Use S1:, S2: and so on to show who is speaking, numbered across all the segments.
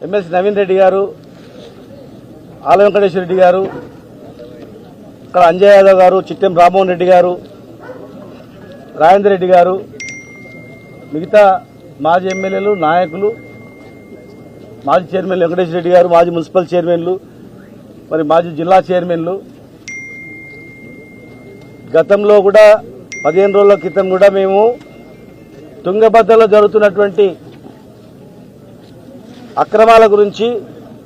S1: MLC Naveen Reddy గారు, ఆల వెంకటేశ్వర రెడ్డి గారు, ఇక్కడ అంజయ్ యాదవ్ గారు, చిట్టెం రామ్మోహన్ రెడ్డి గారు, రాజేందర్ రెడ్డి గారు, మిగతా మాజీ ఎమ్మెల్యేలు, నాయకులు, మాజీ చైర్మన్ వెంకటేశ్వర రెడ్డి గారు, మాజీ మున్సిపల్ చైర్మన్లు, మరి మాజీ జిల్లా చైర్మన్లు, గతంలో కూడా 15 రోజుల క్రితం కూడా మేము తుంగభద్రలో జరుగుతున్నటువంటి అక్రమాల గురించి,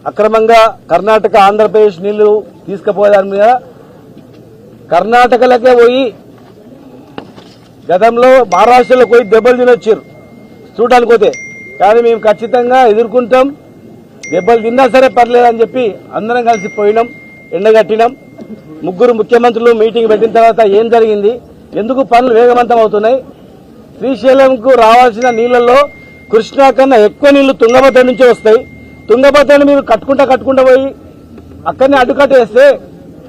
S1: అక్రమంగా కర్ణాటక ఆంధ్రప్రదేశ్ నీళ్లు తీసుకుపోయేదాని మీద కర్ణాటకలకే పోయి గతంలో మహారాష్ట్రలో పోయి దెబ్బలు తినొచ్చారు చూడడానికి పోతే. కానీ మేము ఖచ్చితంగా ఎదుర్కొంటాం, దెబ్బలు తిన్నా సరే పర్లేదని చెప్పి అందరం కలిసి పోయినాం, ఎండగట్టినాం. 3 ముఖ్యమంత్రులు మీటింగ్ పెట్టిన తర్వాత ఏం జరిగింది, ఎందుకు పనులు వేగవంతం అవుతున్నాయి, శ్రీశైలంకు రావాల్సిన నీళ్లలో కృష్ణా కన్నా ఎక్కువ నీళ్లు తుంగభద్ర నుంచే వస్తాయి. తుంగభద్రను మీరు కట్టుకుంటా పోయి అక్కడనే అడ్డుకట్టేస్తే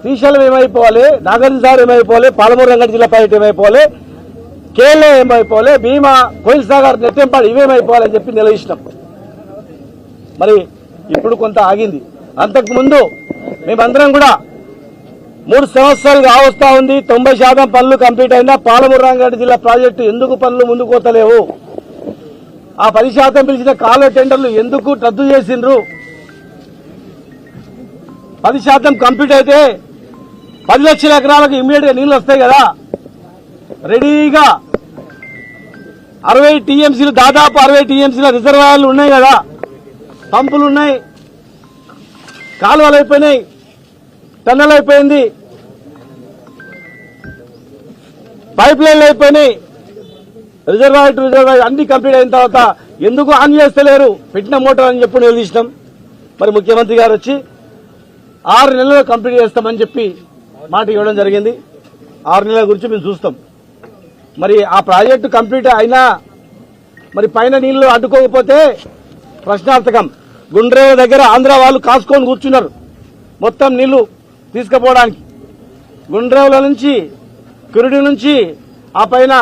S1: శ్రీశైలం ఏమైపోవాలి, నాగార్జునసాగర్ ఏమైపోవాలి, పాలమూరు రంగారెడ్డి జిల్లా ప్రాజెక్టు ఏమైపోవాలి, కేరళ ఏమైపోవాలి, భీమా, కోయిల్ సాగర్, నెట్టెంపాడు ఇవేమైపోవాలని చెప్పి నిలదీసినాం. మరి ఇప్పుడు కొంత ఆగింది. అంతకుముందు మేమందరం కూడా 3 సంవత్సరాలుగా వస్తా ఉంది, 90% పనులు కంప్లీట్ అయినా పాలమూరు రంగారెడ్డి జిల్లా ప్రాజెక్టు ఎందుకు పనులు ముందుకు పోతలేవు, ఆ 10% పిలిచిన కాలువ టెండర్లు ఎందుకు రద్దు చేసిండ్రు, 10% కంప్లీట్ అయితే 10 లక్షల ఎకరాలకు ఇమ్మీడియట్ గా నీళ్లు వస్తాయి కదా, రెడీగా 60 టీఎంసీలు, దాదాపు 60 టీఎంసీల రిజర్వాయర్లు ఉన్నాయి కదా, పంపులు ఉన్నాయి, కాలువలు అయిపోయినాయి, టన్నెల్ అయిపోయింది, పైప్ లైన్లు అయిపోయినాయి, రిజర్వాయర్ టు రిజర్వాయర్ అన్ని కంప్లీట్ అయిన తర్వాత ఎందుకు ఆన్ చేస్తలేరు, పెట్టిన మోటార్ అని చెప్పి నిలదీసినాం. మరి ముఖ్యమంత్రి గారు వచ్చి 6 నెలల్లో కంప్లీట్ చేస్తామని చెప్పి మాట ఇవ్వడం జరిగింది. 6 నెలల గురించి మేము చూస్తాం. మరి ఆ ప్రాజెక్టు కంప్లీట్ అయినా మరి పైన నీళ్లు అడ్డుకోకపోతే ప్రశ్నార్థకం. గుండ్రేవ దగ్గర ఆంధ్ర వాళ్ళు కాసుకొని కూర్చున్నారు మొత్తం నీళ్లు తీసుకుపోవడానికి. గుండ్రేవుల నుంచి, కురుడి నుంచి, ఆ పైన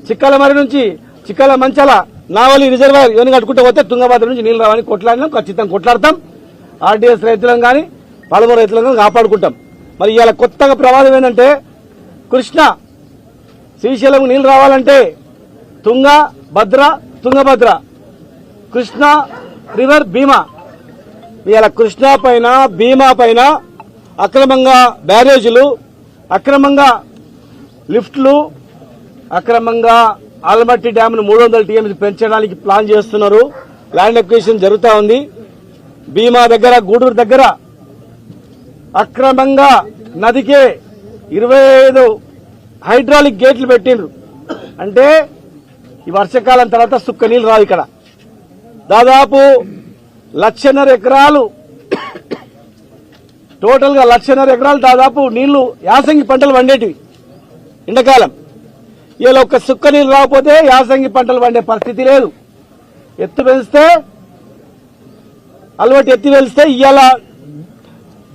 S1: చిక్కలమరి నుంచి, చిక్కల మంచాల, నావలి రిజర్వాయర్ ఇవన్నీ కట్టుకుంటూ పోతే తుంగభద్ర నుంచి నీళ్లు రావని కొట్లాడినాం, ఖచ్చితంగా కొట్లాడతాం. ఆర్డీఎస్ రైతులను కానీ పాలమూరు రైతులను కానీ కాపాడుకుంటాం. మరి ఇవాళ కొత్తగా ప్రమాదం ఏంటంటే కృష్ణ శ్రీశైలం నీళ్లు రావాలంటే తుంగభద్ర, కృష్ణా రివర్, భీమా. ఇవాళ కృష్ణా పైన, భీమా పైన అక్రమంగా బ్యారేజీలు, అక్రమంగా లిఫ్ట్లు, అక్రమంగా ఆల్మట్టి డ్యామ్ను 300 టీఎంసీ పెంచడానికి ప్లాన్ చేస్తున్నారు. ల్యాండ్ అక్విజిషన్ జరుగుతూ ఉంది. భీమా దగ్గర, గూడూరు దగ్గర అక్రమంగా నదికే 25 హైడ్రాలిక్ గేట్లు పెట్టిండ్రు. అంటే ఈ వర్షాకాలం తర్వాత సుక్క నీళ్లు రావు. ఇక్కడ దాదాపు 1,50,000 ఎకరాలు, టోటల్ గా 1,50,000 ఎకరాలు దాదాపు నీళ్లు యాసంగి పంటలు పండేటివి ఎండాకాలం. ఇలా ఒక్క సుక్క నీళ్లు రాకపోతే యాసంగి పంటలు పండే పరిస్థితి లేదు. ఎత్తు పెంచితే అలవాటు ఎత్తి పెంచితే ఇవాళ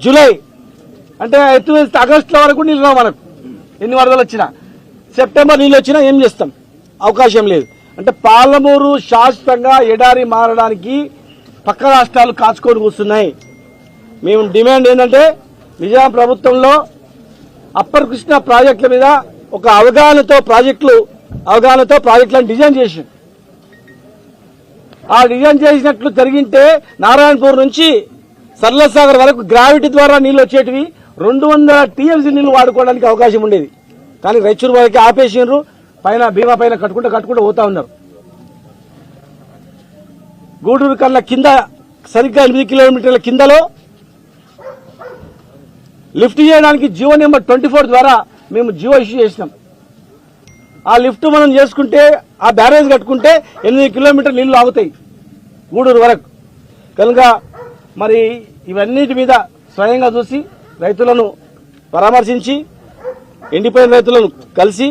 S1: జూలై అంటే ఎత్తు పెంచితే ఆగస్టులో వరకు నీళ్లు రావు మనకు. ఎన్ని వరదలు వచ్చినా, సెప్టెంబర్ నీళ్ళు వచ్చినా ఏం చేస్తాం, అవకాశం లేదు. అంటే పాలమూరు శాశ్వతంగా ఎడారి మారడానికి పక్క రాష్ట్రాలు కాచుకొని కూర్చున్నాయి. మేము డిమాండ్ ఏంటంటే నిజాం ప్రభుత్వంలో అప్పర్ కృష్ణ ప్రాజెక్టుల మీద ఒక అవగాహనతో ప్రాజెక్టులను డిజైన్ చేసి, ఆ డిజైన్ చేసినట్లు జరిగింటే నారాయణపూర్ నుంచి సర్లసాగర్ వరకు గ్రావిటీ ద్వారా నీళ్లు వచ్చేటివి 200 టీఎంసీ నీళ్లు వాడుకోవడానికి అవకాశం ఉండేది. కానీ రైచూరు వరకు ఆపేసినారు, పైన భీమా పైన కట్టుకుంటూ పోతా ఉన్నారు. గూడూరు కన్నా కింద సరిగ్గా 8 కిలోమీటర్ల కిందలో లిఫ్ట్ చేయడానికి జియో నెంబర్ 24 ద్వారా మేము జియో ఇష్యూ చేసినాం. ఆ లిఫ్ట్ మనం చేసుకుంటే, ఆ బ్యారేజ్ కట్టుకుంటే 8 కిలోమీటర్ల నీళ్లు ఆగుతాయి గూడూరు వరకు. కనుక మరి ఇవన్నిటి మీద స్వయంగా చూసి రైతులను పరామర్శించి, ఎండిపోయిన రైతులను కలిసి,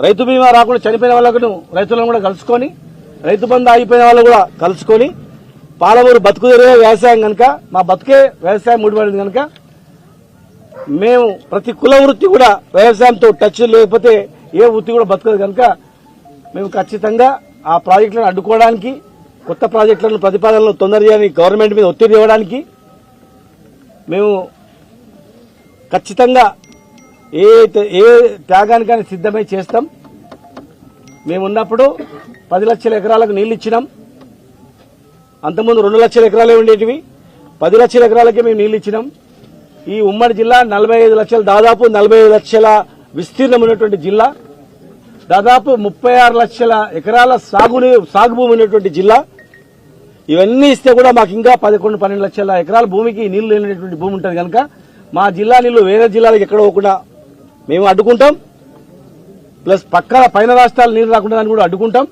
S1: రైతు బీమా రాకుండా చనిపోయిన వాళ్ళకు రైతులను కూడా కలుసుకొని, రైతు బంధు ఆగిపోయిన వాళ్ళు కూడా కలుసుకొని, పాలమూరు బతుకు వ్యవసాయం కనుక, మా బతుకే వ్యవసాయం ముడిపడింది కనుక మేము ప్రతి కుల వృత్తి కూడా వ్యవసాయంతో టచ్ లేకపోతే ఏ వృత్తి కూడా బతకదు కనుక మేము ఖచ్చితంగా ఆ ప్రాజెక్టులను అడ్డుకోవడానికి కొత్త ప్రాజెక్టులను ప్రతిపాదనలు తొందర చేయని గవర్నమెంట్ మీద ఒత్తిడి ఇవ్వడానికి మేము ఖచ్చితంగా ఏ త్యాగానికైనా సిద్ధమై చేస్తాం. మేమున్నప్పుడు 10 లక్షల ఎకరాలకు నీళ్లు ఇచ్చినాం. అంతకుముందు 2 లక్షల ఎకరాలే ఉండేటివి, 10 లక్షల ఎకరాలకే మేము నీళ్లు ఇచ్చినాం. ఈ ఉమ్మడి జిల్లా 45 లక్షలు, దాదాపు 45 లక్షల విస్తీర్ణం ఉన్నటువంటి జిల్లా, దాదాపు 36 లక్షల ఎకరాల సాగు భూమి ఉన్నటువంటి జిల్లా. ఇవన్నీ ఇస్తే కూడా మాకు ఇంకా 11-12 లక్షల ఎకరాల భూమికి నీళ్లు లేనటువంటి భూమి ఉంటుంది కనుక మా జిల్లా నీళ్లు వేరే జిల్లాలకు ఎక్కడ పోకుండా మేము అడ్డుకుంటాం. ప్లస్ పైన రాష్ట్రాలు నీళ్లు రాకుండా కూడా అడ్డుకుంటాం.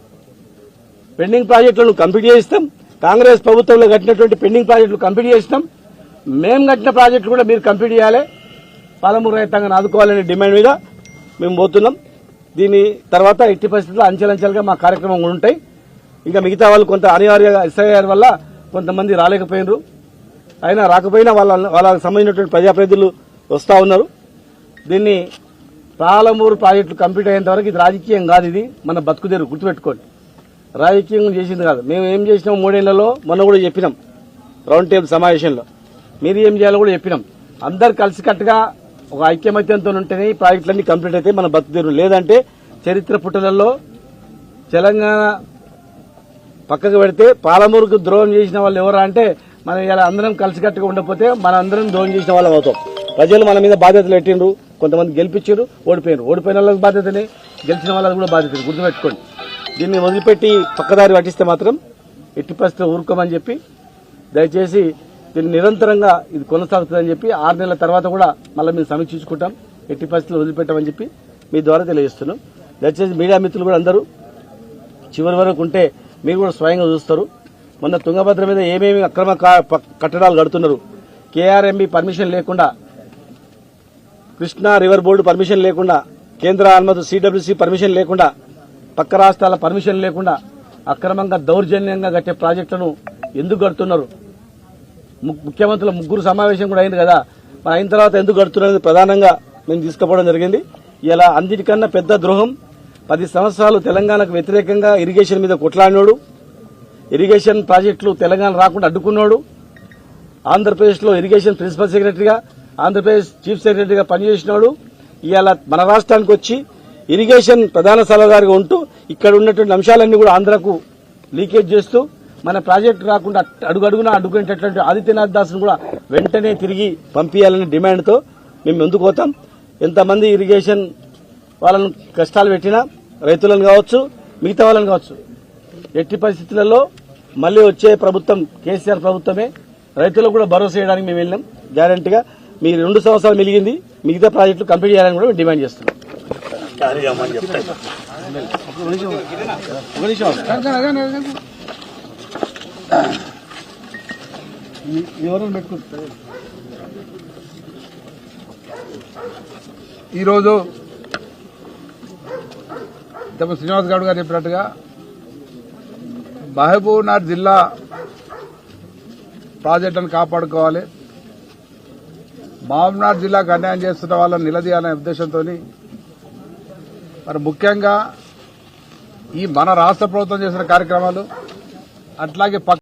S1: పెండింగ్ ప్రాజెక్టులను కంప్లీట్ చేయిస్తాం. కాంగ్రెస్ ప్రభుత్వంలో కట్టినటువంటి పెండింగ్ ప్రాజెక్టులు కంప్లీట్ చేసినాం. మేము కట్టిన ప్రాజెక్టులు కూడా మీరు కంప్లీట్ చేయాలి, పాలమూరు రైతాంగాన్ని ఆదుకోవాలనే డిమాండ్ మీద మేము పోతున్నాం. దీని తర్వాత ఎట్టి పరిస్థితుల్లో అంచెలంచెలుగా మా కార్యక్రమం కూడా ఉంటాయి. ఇంకా మిగతా వాళ్ళు కొంత అనివార్య ఎస్ఐఆర్ వల్ల కొంతమంది రాలేకపోయినారు. అయినా రాకపోయినా వాళ్ళకి సంబంధించినటువంటి ప్రజాప్రతినిధులు వస్తూ ఉన్నారు. దీన్ని పాలమూరు ప్రాజెక్టులు కంప్లీట్ అయ్యేంత వరకు ఇది రాజకీయం కాదు, ఇది మన బతుకుదేరు, గుర్తుపెట్టుకోండి. రాజకీయం చేసింది కాదు. మేము ఏం చేసినాం 3 ఏళ్లలో మొన్న కూడా చెప్పినాం రౌండ్ టేబుల్ సమావేశంలో, మీరు ఏం చేయాలో కూడా చెప్పినాం. అందరు కలిసికట్టుగా ఒక ఐక్యమత్యంతో ఉంటేనే ఈ ప్రాజెక్టులన్నీ కంప్లీట్ అయితే మన బతుకుదేరు. లేదంటే చరిత్ర పుటలలో తెలంగాణ పక్కకు పెడితే పాలమూరుకు ద్రోహం చేసిన వాళ్ళు ఎవరా అంటే మనం ఇలా అందరం కలిసికట్టుగా ఉండకపోతే మన అందరం ద్రోహం చేసిన వాళ్ళం అవుతాం. ప్రజలు మన మీద బాధ్యతలు పెట్టిండ్రు, కొంతమంది గెలిపించారు, ఓడిపోయారు. ఓడిపోయిన వాళ్ళకి బాధ్యతనే, గెలిచిన వాళ్ళకి కూడా బాధ్యత, గుర్తుపెట్టుకోండి. దీన్ని వదిలిపెట్టి పక్కదారి పట్టిస్తే మాత్రం ఎట్టి పరిస్థితుల్లో ఊరుకోమని చెప్పి దయచేసి దీన్ని నిరంతరంగా ఇది కొనసాగుతుందని చెప్పి 6 నెలల తర్వాత కూడా మళ్ళీ మేము సమీక్షించుకుంటాం. ఎట్టి పరిస్థితులు వదిలిపెట్టామని చెప్పి మీ ద్వారా తెలియజేస్తున్నాం. దయచేసి మీడియా మిత్రులు కూడా అందరూ చివరి వరకు ఉంటే మీరు కూడా స్వయంగా చూస్తారు. మొన్న తుంగభద్ర మీద ఏమేమి అక్రమ కట్టడాలు కడుతున్నారు, కేఆర్ఎంబీ పర్మిషన్ లేకుండా, కృష్ణా రివర్ బోర్డు పర్మిషన్ లేకుండా, కేంద్ర అనుమతి సిడబ్ల్యూసీ పర్మిషన్ లేకుండా, పక్క రాష్ట్రాల పర్మిషన్ లేకుండా అక్రమంగా దౌర్జన్యంగా కట్టే ప్రాజెక్టులను ఎందుకు కడుతున్నారు? ముఖ్యమంత్రుల 3 సమావేశం కూడా అయింది కదా, మరి అయిన తర్వాత ఎందుకు కడుతున్నది ప్రధానంగా మేము తీసుకుపోవడం జరిగింది. ఇలా అన్నిటికన్నా పెద్ద ద్రోహం, 10 సంవత్సరాలు తెలంగాణకు వ్యతిరేకంగా ఇరిగేషన్ మీద కొట్లాడినోడు, ఇరిగేషన్ ప్రాజెక్టులు తెలంగాణ రాకుండా అడ్డుకున్నాడు, ఆంధ్రప్రదేశ్లో ఇరిగేషన్ ప్రిన్సిపల్ సెక్రటరీగా, ఆంధ్రప్రదేశ్ చీఫ్ సెక్రటరీగా పనిచేసినాడు. ఇవాళ మన రాష్ట్రానికి వచ్చి ఇరిగేషన్ ప్రధాన సలహాదారుగా ఉంటూ ఇక్కడ ఉన్నటువంటి అంశాలన్నీ కూడా ఆంధ్రకు లీకేజ్ చేస్తూ మన ప్రాజెక్టు రాకుండా అడుగడుగునా అడ్డుకునేటటువంటి ఆదిత్యనాథ్ దాస్ను కూడా వెంటనే తిరిగి పంపించాలనే డిమాండ్తో మేము ముందుకు పోతాం. ఎంతమంది ఇరిగేషన్ వాళ్ళను కష్టాలు పెట్టినా, రైతులను కావచ్చు, మిగతా వాళ్ళని కావచ్చు, ఎట్టి పరిస్థితులలో మళ్లీ వచ్చే ప్రభుత్వం కేసీఆర్ ప్రభుత్వమే. రైతులకు కూడా భరోసా చేయడానికి మేము వెళ్ళాం. గ్యారంటీగా మీ 2 సంవత్సరాలు మిలిగింది, మిగతా ప్రాజెక్టులు కంప్లీట్ చేయాలని కూడా మేము డిమాండ్ చేస్తున్నాం.
S2: ఈరోజు శ్రీనివాస్ గౌడ్ గారు చెప్పినట్టుగా మహబూబ్నగర్ జిల్లా ప్రాజెక్టులను కాపాడుకోవాలి, మహబూబ్నగర్ జిల్లాకు అన్యాయం చేస్తున్న వాళ్ళని నిలదీయాలనే ఉద్దేశంతో మరి ముఖ్యంగా ఈ మన రాష్ట్ర ప్రభుత్వం చేసిన కార్యక్రమాలు అట్లాగే